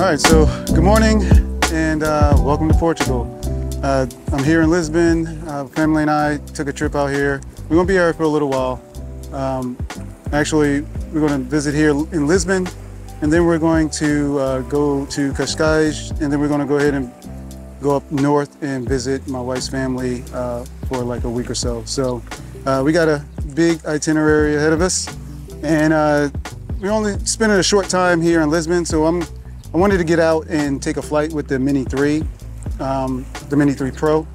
Alright, so good morning and welcome to Portugal. I'm here in Lisbon. Family and I took a trip out here. We're going to be here for a little while. Actually, we're going to visit here in Lisbon, and then we're going to go to Cascais, and then we're going to go ahead and go up north and visit my wife's family for like a week or so. So we got a big itinerary ahead of us, and we're only spending a short time here in Lisbon, so I wanted to get out and take a flight with the Mini 3, the Mini 3 Pro,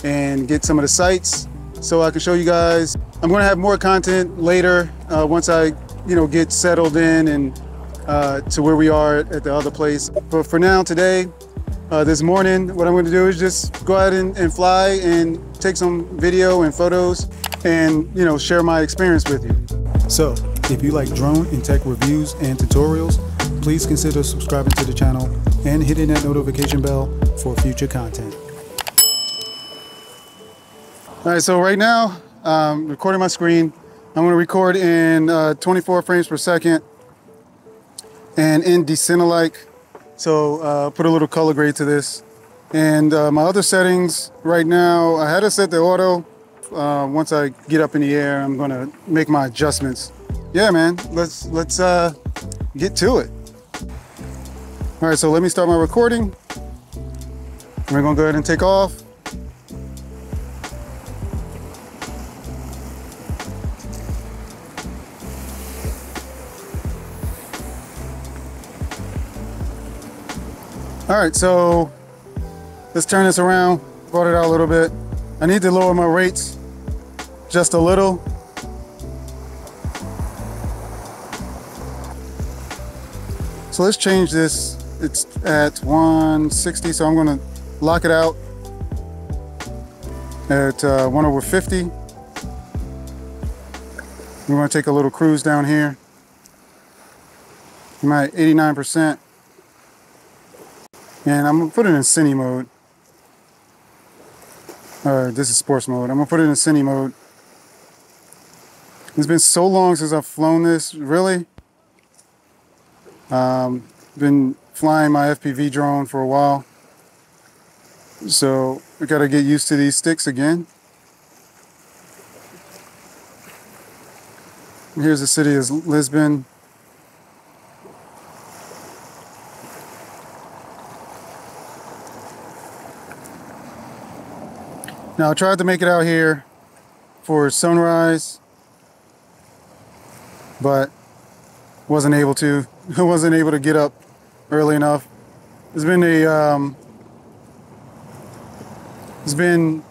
and get some of the sights so I can show you guys. I'm going to have more content later once I, get settled in and to where we are at the other place. But for now, today, this morning, what I'm going to do is just go out and fly and take some video and photos and, share my experience with you. So, if you like drone and tech reviews and tutorials, please consider subscribing to the channel and hitting that notification bell for future content. All right, so right now, I'm recording my screen. I'm going to record in 24 frames per second and in descent-alike. So put a little color grade to this. And my other settings right now, I had to set the auto. Once I get up in the air, I'm going to make my adjustments. Yeah, man, let's get to it. All right, so let me start my recording. We're gonna go ahead and take off. All right, so let's turn this around, brought it out a little bit. I need to lower my rates just a little. So let's change this. It's at 160, so I'm going to lock it out at 1/50. We're going to take a little cruise down here. I'm at 89%. And I'm going to put it in cine mode. This is sports mode. I'm going to put it in cine mode. It's been so long since I've flown this, really. Been flying my FPV drone for a while, so I gotta get used to these sticks again. Here's the city of Lisbon. Now I tried to make it out here for sunrise, but wasn't able to. I wasn't able to get up early enough. It's been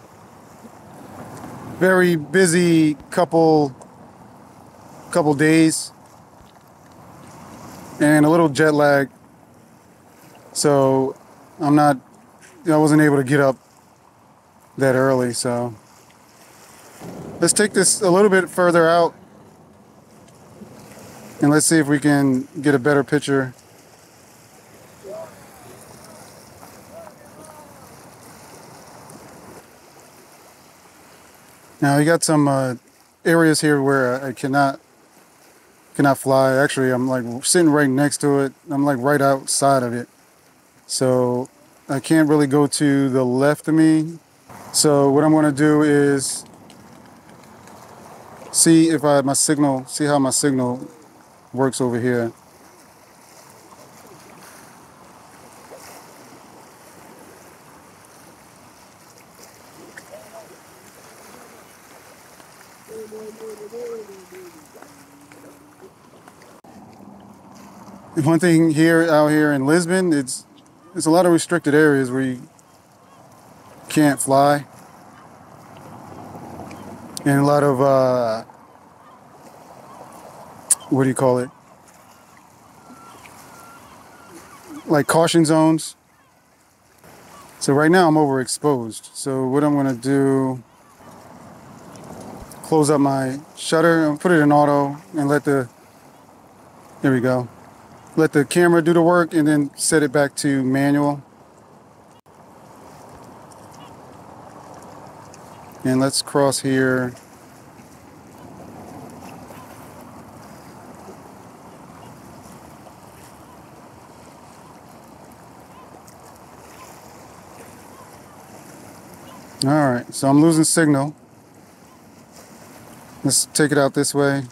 very busy couple days and a little jet lag. So I wasn't able to get up that early. So let's take this a little bit further out. And let's see if we can get a better picture. Now you got some areas here where I cannot fly. Actually, I'm like sitting right next to it. I'm like right outside of it. So I can't really go to the left of me. So what I'm going to do is see if how my signal works over here. One thing out here in Lisbon, it's a lot of restricted areas where you can't fly, and a lot of what do you call it? Like caution zones. So right now I'm overexposed. So what I'm going to do, close up my shutter and put it in auto and there we go. Let the camera do the work and then set it back to manual. And let's cross here. All right, so I'm losing signal. Let's take it out this way.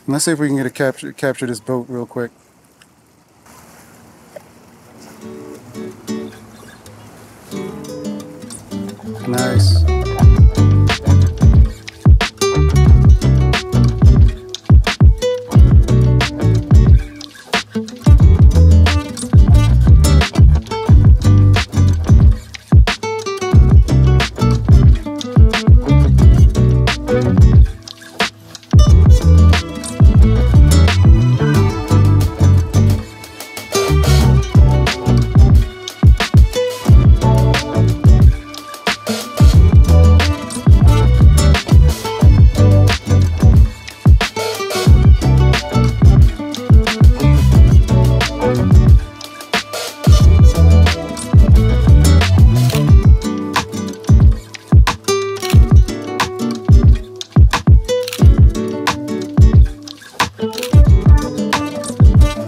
Let's see if we can get a capture this boat real quick. Nice.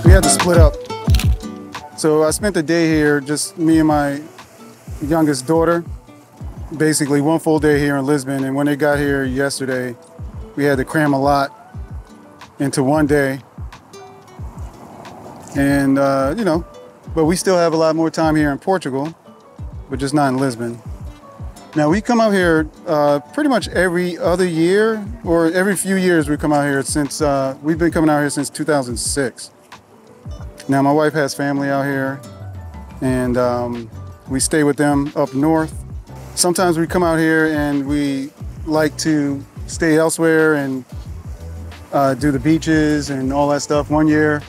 We had to split up. So I spent the day here, just me and my youngest daughter, basically one full day here in Lisbon. And when they got here yesterday, we had to cram a lot into one day. And, you know, but we still have a lot more time here in Portugal, but just not in Lisbon. Now we come out here pretty much every other year, or every few years we come out here since, we've been coming out here since 2006. Now my wife has family out here, and we stay with them up north. Sometimes we come out here and we like to stay elsewhere and do the beaches and all that stuff. One year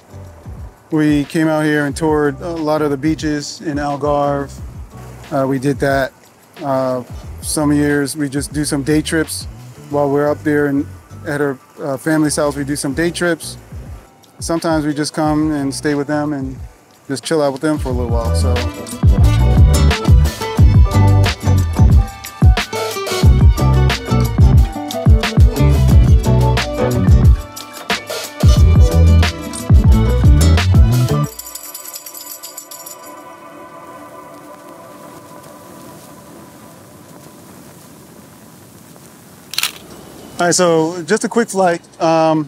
we came out here and toured a lot of the beaches in Algarve. We did that. Some years we just do some day trips while we're up there and at our family's house. We do some day trips. Sometimes we just come and stay with them and just chill out with them for a little while. So. All right, so just a quick flight. I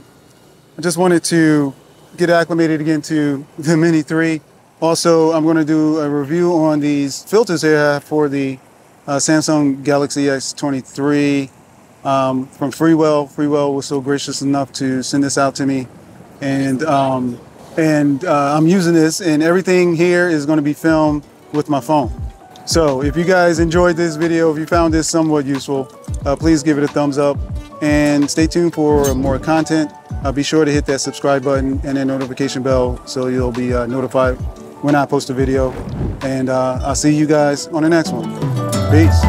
just wanted to get acclimated again to the Mini 3. Also, I'm going to do a review on these filters here for the Samsung Galaxy S23 from FREEWELL. FREEWELL was so gracious enough to send this out to me, and I'm using this, and everything here is going to be filmed with my phone. So if you guys enjoyed this video, if you found this somewhat useful, please give it a thumbs up and stay tuned for more content. Be sure to hit that subscribe button and that notification bell so you'll be notified when I post a video. And I'll see you guys on the next one. Peace.